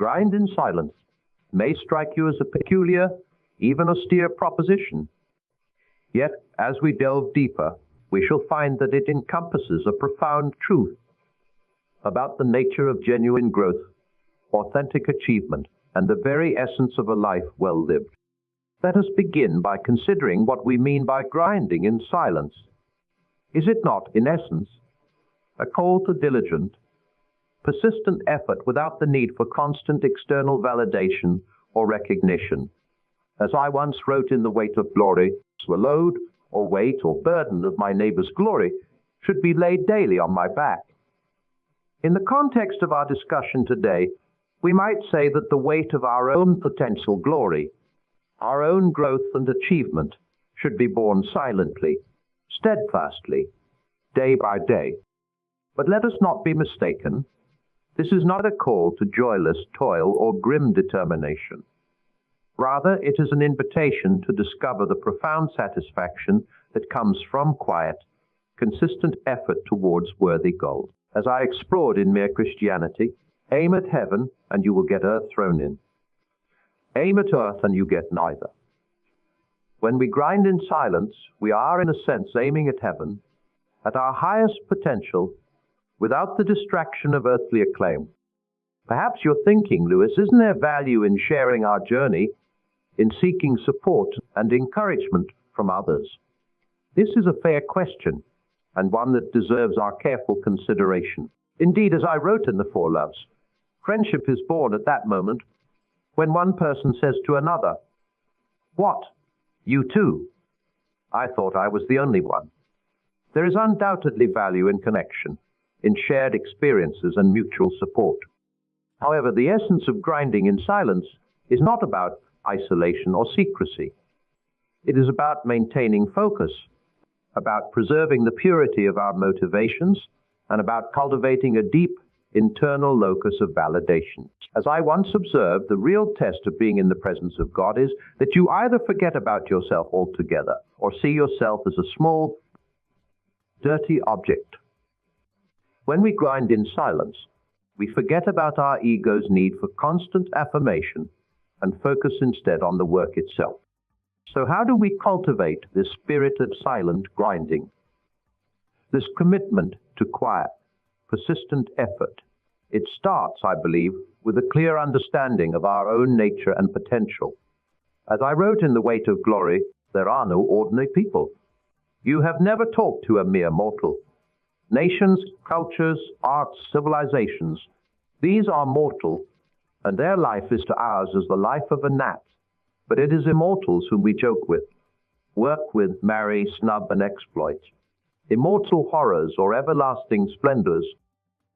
Grind in silence may strike you as a peculiar, even austere proposition. Yet, as we delve deeper, we shall find that it encompasses a profound truth about the nature of genuine growth, authentic achievement, and the very essence of a life well lived. Let us begin by considering what we mean by grinding in silence. Is it not, in essence, a call to diligent, persistent effort without the need for constant external validation or recognition? As I once wrote in The Weight of Glory, "The load or weight or burden of my neighbor's glory should be laid daily on my back." In the context of our discussion today, we might say that the weight of our own potential glory, our own growth and achievement, should be borne silently, steadfastly, day by day. But let us not be mistaken. This is not a call to joyless toil or grim determination. Rather, it is an invitation to discover the profound satisfaction that comes from quiet, consistent effort towards worthy goals. As I explored in Mere Christianity, aim at heaven and you will get earth thrown in. Aim at earth and you get neither. When we grind in silence, we are in a sense aiming at heaven, at our highest potential, without the distraction of earthly acclaim. Perhaps you're thinking, Lewis, isn't there value in sharing our journey, in seeking support and encouragement from others? This is a fair question, and one that deserves our careful consideration. Indeed, as I wrote in The Four Loves, friendship is born at that moment when one person says to another, "What? You too? I thought I was the only one." There is undoubtedly value in connection, in shared experiences and mutual support. However, the essence of grinding in silence is not about isolation or secrecy. It is about maintaining focus, about preserving the purity of our motivations, and about cultivating a deep internal locus of validation. As I once observed, the real test of being in the presence of God is that you either forget about yourself altogether or see yourself as a small, dirty object. When we grind in silence, we forget about our ego's need for constant affirmation and focus instead on the work itself. So how do we cultivate this spirit of silent grinding? This commitment to quiet, persistent effort. It starts, I believe, with a clear understanding of our own nature and potential. As I wrote in The Weight of Glory, there are no ordinary people. You have never talked to a mere mortal. Nations, cultures, arts, civilizations, these are mortal, and their life is to ours as the life of a gnat. But it is immortals whom we joke with, work with, marry, snub, and exploit. Immortal horrors or everlasting splendors,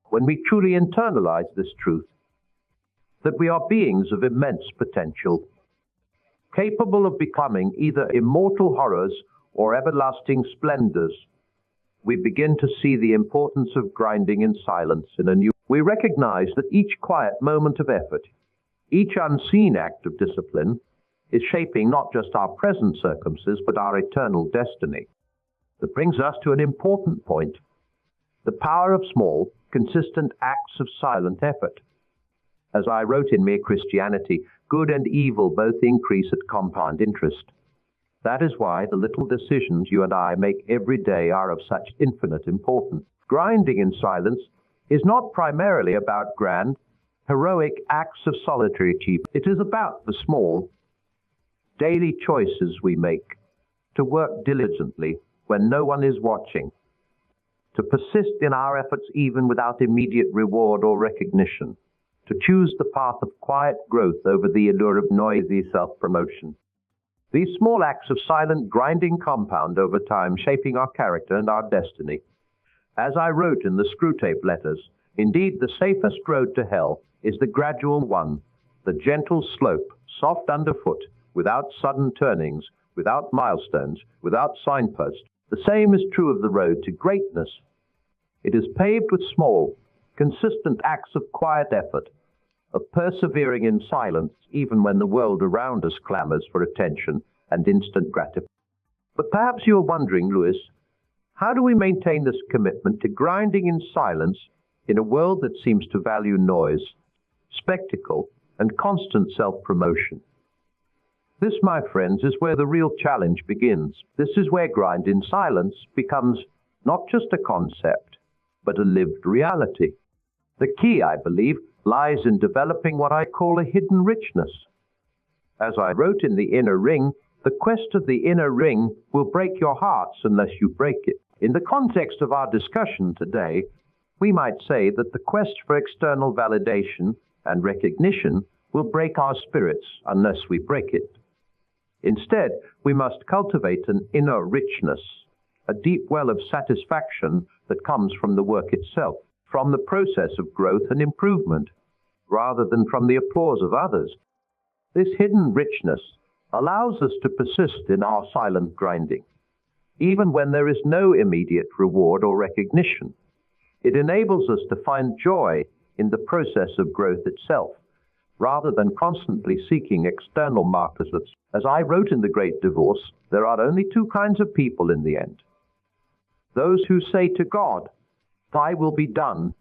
when we truly internalize this truth, that we are beings of immense potential, capable of becoming either immortal horrors or everlasting splendors, we begin to see the importance of grinding in silence in a new way. We recognize that each quiet moment of effort, each unseen act of discipline, is shaping not just our present circumstances, but our eternal destiny. That brings us to an important point: the power of small, consistent acts of silent effort. As I wrote in Mere Christianity, good and evil both increase at compound interest. That is why the little decisions you and I make every day are of such infinite importance. Grinding in silence is not primarily about grand, heroic acts of solitary achievement. It is about the small, daily choices we make to work diligently when no one is watching, to persist in our efforts even without immediate reward or recognition, to choose the path of quiet growth over the allure of noisy self-promotion. These small acts of silent grinding compound over time, shaping our character and our destiny. As I wrote in the Screwtape Letters, indeed the safest road to hell is the gradual one, the gentle slope, soft underfoot, without sudden turnings, without milestones, without signposts. The same is true of the road to greatness. It is paved with small, consistent acts of quiet effort, of persevering in silence even when the world around us clamors for attention and instant gratification. But perhaps you are wondering, Lewis, how do we maintain this commitment to grinding in silence in a world that seems to value noise, spectacle, and constant self-promotion. This, my friends, is where the real challenge begins. This is where grind in silence becomes not just a concept, but a lived reality. The key, I believe, lies in developing what I call a hidden richness. As I wrote in The Inner Ring, the quest of the inner ring will break your hearts unless you break it. In the context of our discussion today, we might say that the quest for external validation and recognition will break our spirits unless we break it. Instead, we must cultivate an inner richness, a deep well of satisfaction that comes from the work itself, from the process of growth and improvement, rather than from the applause of others. This hidden richness allows us to persist in our silent grinding, even when there is no immediate reward or recognition. It enables us to find joy in the process of growth itself, rather than constantly seeking external markers. As I wrote in The Great Divorce, there are only two kinds of people in the end. Those who say to God, "Thy will be done,"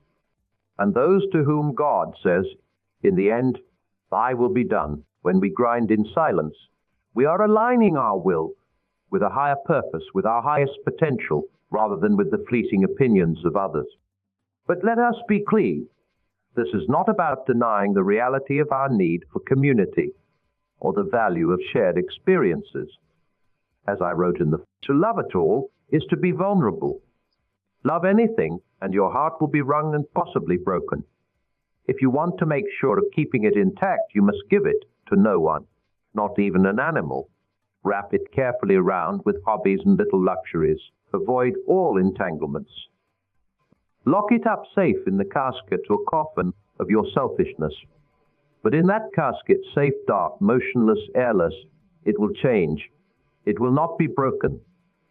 and those to whom God says, "In the end, thy will be done." When we grind in silence, we are aligning our will with a higher purpose, with our highest potential, rather than with the fleeting opinions of others. But let us be clear, this is not about denying the reality of our need for community or the value of shared experiences. As I wrote to love at all is to be vulnerable. Love anything, and your heart will be wrung and possibly broken. If you want to make sure of keeping it intact, you must give it to no one, not even an animal. Wrap it carefully around with hobbies and little luxuries. Avoid all entanglements. Lock it up safe in the casket or coffin of your selfishness. But in that casket, safe, dark, motionless, airless, it will change. It will not be broken.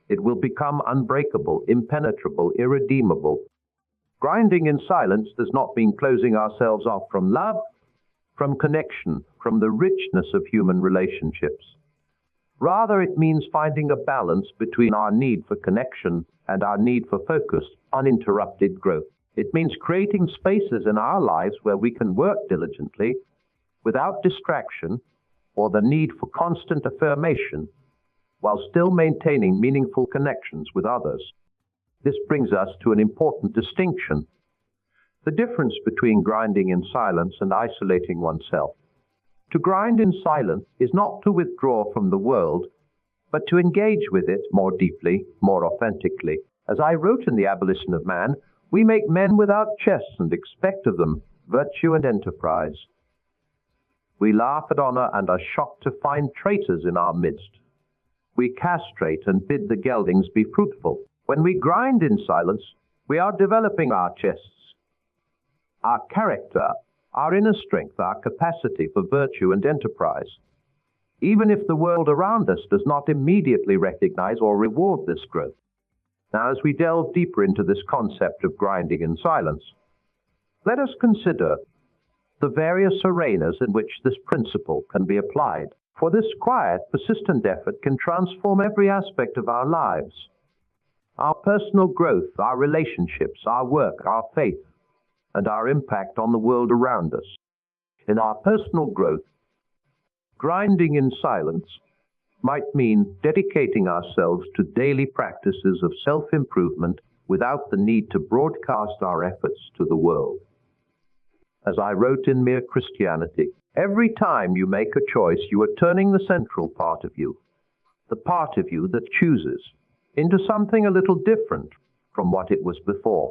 It will become unbreakable, impenetrable, irredeemable. Grinding in silence does not mean closing ourselves off from love, from connection, from the richness of human relationships. Rather, it means finding a balance between our need for connection and our need for focused, uninterrupted growth. It means creating spaces in our lives where we can work diligently, without distraction or the need for constant affirmation, while still maintaining meaningful connections with others. This brings us to an important distinction: the difference between grinding in silence and isolating oneself. To grind in silence is not to withdraw from the world, but to engage with it more deeply, more authentically. As I wrote in The Abolition of Man, we make men without chests and expect of them virtue and enterprise. We laugh at honor and are shocked to find traitors in our midst. We castrate and bid the geldings be fruitful. When we grind in silence, we are developing our chests, our character, our inner strength, our capacity for virtue and enterprise. Even if the world around us does not immediately recognize or reward this growth. Now, as we delve deeper into this concept of grinding in silence, let us consider the various arenas in which this principle can be applied. For this quiet, persistent effort can transform every aspect of our lives. Our personal growth, our relationships, our work, our faith, and our impact on the world around us. In our personal growth, grinding in silence might mean dedicating ourselves to daily practices of self-improvement without the need to broadcast our efforts to the world. As I wrote in Mere Christianity, every time you make a choice, you are turning the central part of you, the part of you that chooses, into something a little different from what it was before.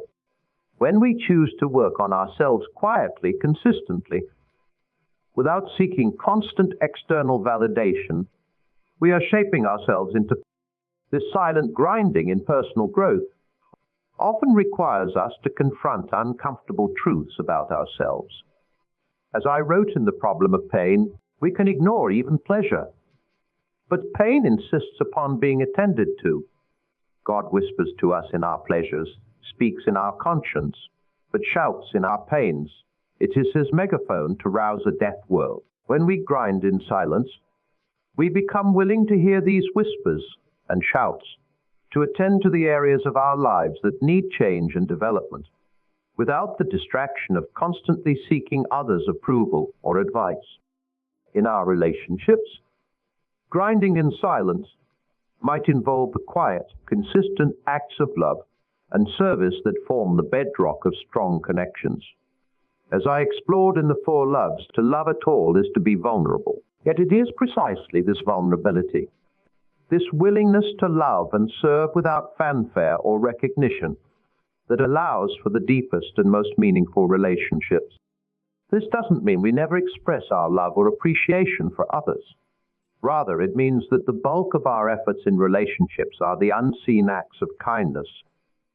When we choose to work on ourselves quietly, consistently, without seeking constant external validation, we are shaping ourselves into this silent grinding in personal growth. Often requires us to confront uncomfortable truths about ourselves. As I wrote in The Problem of Pain, we can ignore even pleasure. But pain insists upon being attended to. God whispers to us in our pleasures, speaks in our conscience, but shouts in our pains. It is his megaphone to rouse a deaf world. When we grind in silence, we become willing to hear these whispers and shouts, to attend to the areas of our lives that need change and development. without the distraction of constantly seeking others' approval or advice. In our relationships, grinding in silence might involve the quiet, consistent acts of love and service that form the bedrock of strong connections. As I explored in the four loves, to love at all is to be vulnerable. Yet it is precisely this vulnerability, this willingness to love and serve without fanfare or recognition, that allows for the deepest and most meaningful relationships. This doesn't mean we never express our love or appreciation for others. Rather, it means that the bulk of our efforts in relationships are the unseen acts of kindness,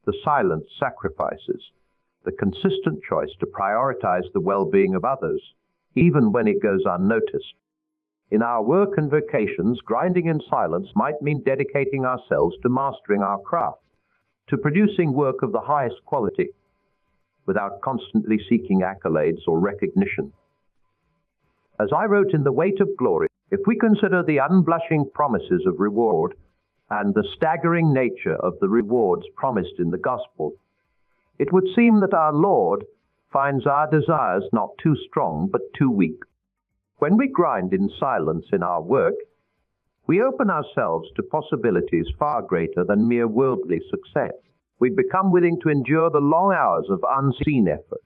the silent sacrifices, the consistent choice to prioritize the well-being of others, even when it goes unnoticed. In our work and vocations, grinding in silence might mean dedicating ourselves to mastering our craft, to producing work of the highest quality, without constantly seeking accolades or recognition. As I wrote in The Weight of Glory, if we consider the unblushing promises of reward and the staggering nature of the rewards promised in the gospel, it would seem that our Lord finds our desires not too strong but too weak. When we grind in silence in our work, we open ourselves to possibilities far greater than mere worldly success. We become willing to endure the long hours of unseen effort,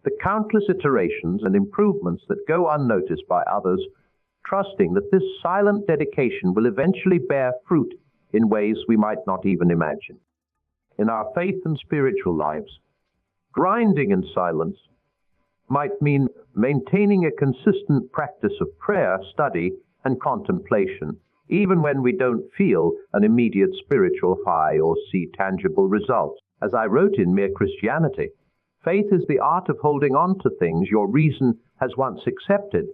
the countless iterations and improvements that go unnoticed by others, trusting that this silent dedication will eventually bear fruit in ways we might not even imagine. In our faith and spiritual lives, grinding in silence might mean maintaining a consistent practice of prayer, study, and contemplation, even when we don't feel an immediate spiritual high or see tangible results. As I wrote in Mere Christianity, faith is the art of holding on to things your reason has once accepted,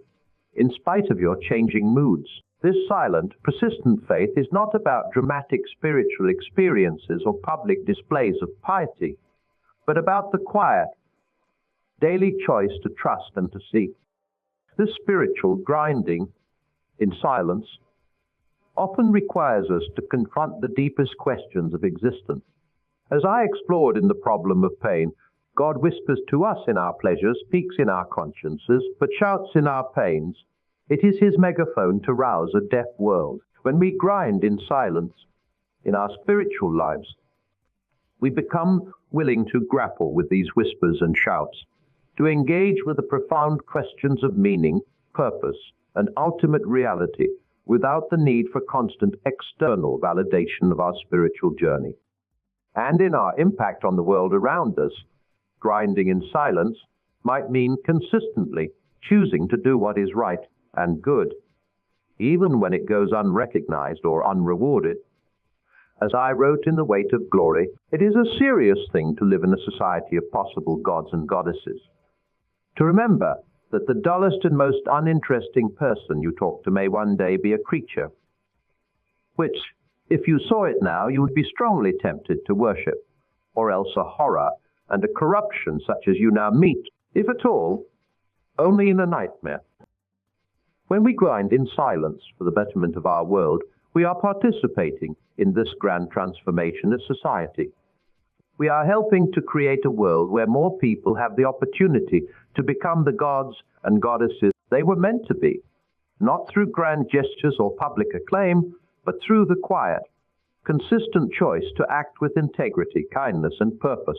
in spite of your changing moods. This silent, persistent faith is not about dramatic spiritual experiences or public displays of piety, but about the quiet, daily choice to trust and to seek. This spiritual grinding in silence often requires us to confront the deepest questions of existence. As I explored in The Problem of Pain, God whispers to us in our pleasures, speaks in our consciences, but shouts in our pains. It is his megaphone to rouse a deaf world. When we grind in silence in our spiritual lives, we become willing to grapple with these whispers and shouts, to engage with the profound questions of meaning, purpose, and ultimate reality without the need for constant external validation of our spiritual journey. And in our impact on the world around us, grinding in silence might mean consistently choosing to do what is right and good, even when it goes unrecognized or unrewarded. As I wrote in The Weight of Glory, it is a serious thing to live in a society of possible gods and goddesses. To remember that the dullest and most uninteresting person you talk to may one day be a creature, which, if you saw it now, you would be strongly tempted to worship, or else a horror and a corruption such as you now meet, if at all, only in a nightmare. When we grind in silence for the betterment of our world, we are participating in this grand transformation of society. We are helping to create a world where more people have the opportunity to become the gods and goddesses they were meant to be, not through grand gestures or public acclaim, but through the quiet, consistent choice to act with integrity, kindness, and purpose.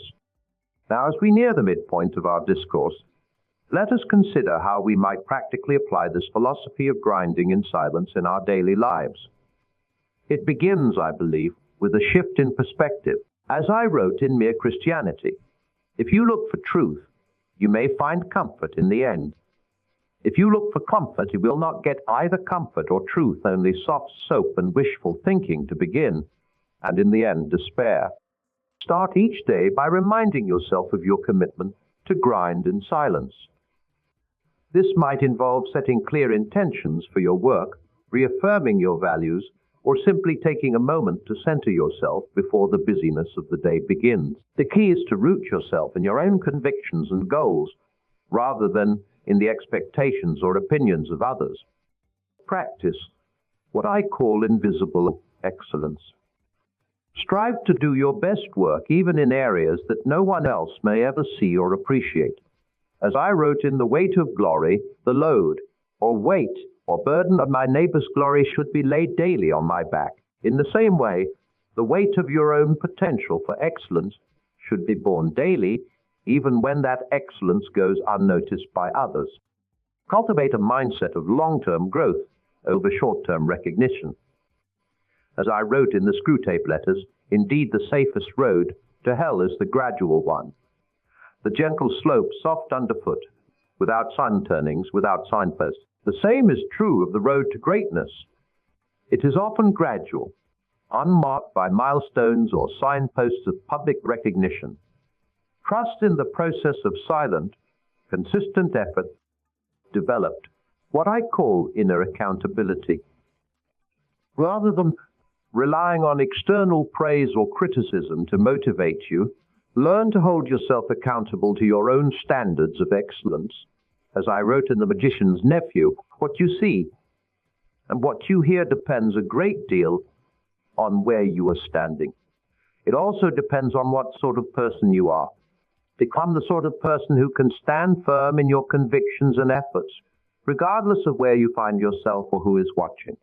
Now, as we near the midpoint of our discourse, let us consider how we might practically apply this philosophy of grinding in silence in our daily lives. It begins, I believe, with a shift in perspective. As I wrote in Mere Christianity, if you look for truth, you may find comfort in the end. If you look for comfort, you will not get either comfort or truth, only soft soap and wishful thinking to begin, and in the end, despair. Start each day by reminding yourself of your commitment to grind in silence. This might involve setting clear intentions for your work, reaffirming your values, or simply taking a moment to center yourself before the busyness of the day begins. The key is to root yourself in your own convictions and goals, rather than in the expectations or opinions of others. Practice what I call invisible excellence. Strive to do your best work even in areas that no one else may ever see or appreciate. As I wrote in The Weight of Glory, the load, or weight, or burden of my neighbor's glory should be laid daily on my back. In the same way, the weight of your own potential for excellence should be borne daily, even when that excellence goes unnoticed by others. Cultivate a mindset of long-term growth over short-term recognition. As I wrote in the Screwtape Letters, indeed the safest road to hell is the gradual one. The gentle slope, soft underfoot, without sun turnings, without signposts. The same is true of the road to greatness. It is often gradual, unmarked by milestones or signposts of public recognition. Trust in the process of silent, consistent effort developed what I call inner accountability. Rather than relying on external praise or criticism to motivate you, learn to hold yourself accountable to your own standards of excellence. As I wrote in The Magician's Nephew, what you see and what you hear depends a great deal on where you are standing. It also depends on what sort of person you are. Become the sort of person who can stand firm in your convictions and efforts, regardless of where you find yourself or who is watching.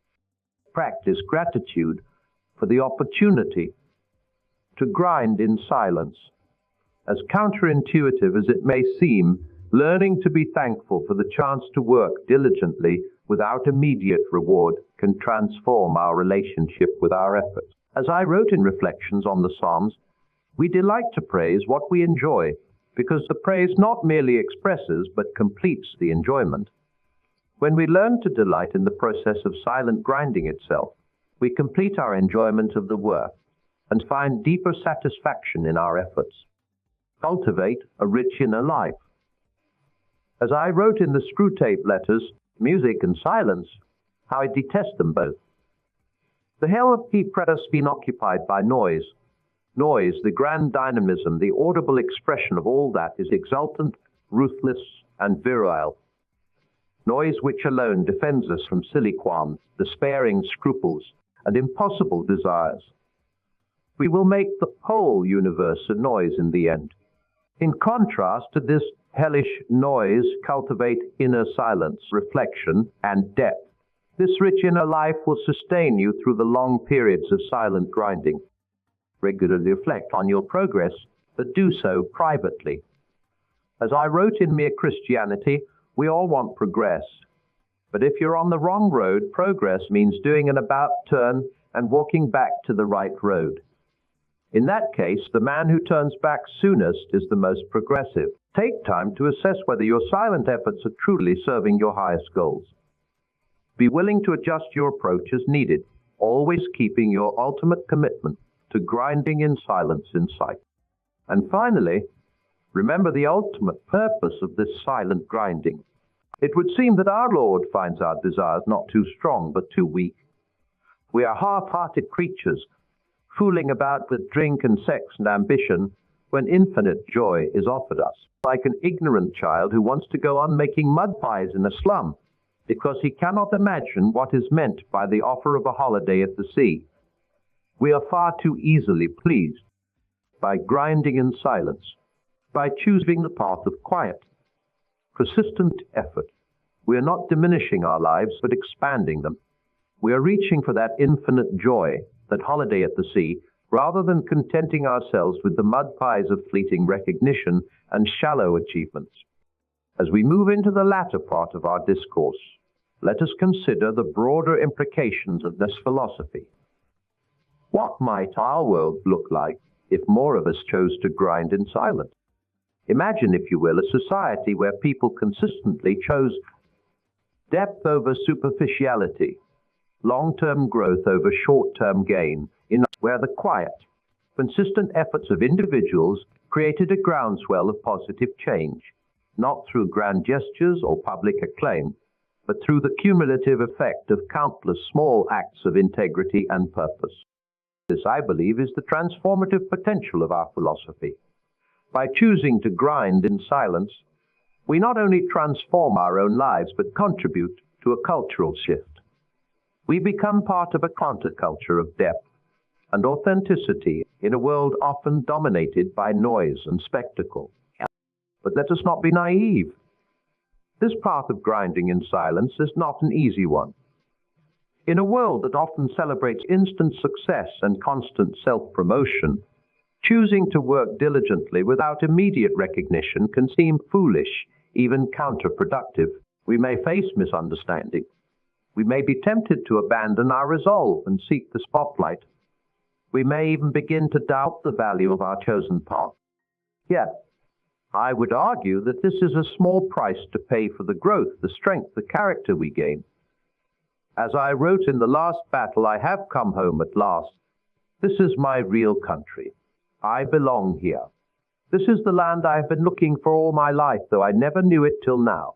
Practice gratitude for the opportunity to grind in silence. As counterintuitive as it may seem, learning to be thankful for the chance to work diligently without immediate reward can transform our relationship with our efforts. As I wrote in Reflections on the Psalms, we delight to praise what we enjoy, because the praise not merely expresses but completes the enjoyment. When we learn to delight in the process of silent grinding itself, we complete our enjoyment of the work and find deeper satisfaction in our efforts. Cultivate a rich inner life. As I wrote in the Screwtape Letters, music and silence, how I detest them both. The hell of keep us been occupied by noise. Noise, the grand dynamism, the audible expression of all that is exultant, ruthless, and virile. Noise which alone defends us from silly qualms, despairing scruples, and impossible desires. We will make the whole universe a noise in the end. In contrast to this hellish noise, cultivate inner silence, reflection, and depth. This rich inner life will sustain you through the long periods of silent grinding. Regularly reflect on your progress, but do so privately. As I wrote in Mere Christianity, we all want progress. But if you're on the wrong road, progress means doing an about turn and walking back to the right road. In that case, the man who turns back soonest is the most progressive. Take time to assess whether your silent efforts are truly serving your highest goals. Be willing to adjust your approach as needed, always keeping your ultimate commitment to grinding in silence in sight. And finally, remember the ultimate purpose of this silent grinding. It would seem that our Lord finds our desires not too strong, but too weak. We are half-hearted creatures, fooling about with drink and sex and ambition when infinite joy is offered us. Like an ignorant child who wants to go on making mud pies in a slum because he cannot imagine what is meant by the offer of a holiday at the sea. We are far too easily pleased by grinding in silence, by choosing the path of quiet, persistent effort. We are not diminishing our lives, but expanding them. We are reaching for that infinite joy, that holiday at the sea, rather than contenting ourselves with the mud pies of fleeting recognition and shallow achievements. As we move into the latter part of our discourse, let us consider the broader implications of this philosophy. What might our world look like if more of us chose to grind in silence? Imagine, if you will, a society where people consistently chose depth over superficiality, long-term growth over short-term gain, where the quiet, consistent efforts of individuals created a groundswell of positive change, not through grand gestures or public acclaim, but through the cumulative effect of countless small acts of integrity and purpose. This, I believe, is the transformative potential of our philosophy. By choosing to grind in silence, we not only transform our own lives, but contribute to a cultural shift. We become part of a counterculture of depth, and authenticity in a world often dominated by noise and spectacle. But let us not be naive. This path of grinding in silence is not an easy one. In a world that often celebrates instant success and constant self-promotion, choosing to work diligently without immediate recognition can seem foolish, even counterproductive. We may face misunderstanding. We may be tempted to abandon our resolve and seek the spotlight. We may even begin to doubt the value of our chosen path. Yet, I would argue that this is a small price to pay for the growth, the strength, the character we gain. As I wrote in the last battle, I have come home at last. This is my real country. I belong here. This is the land I have been looking for all my life, though I never knew it till now.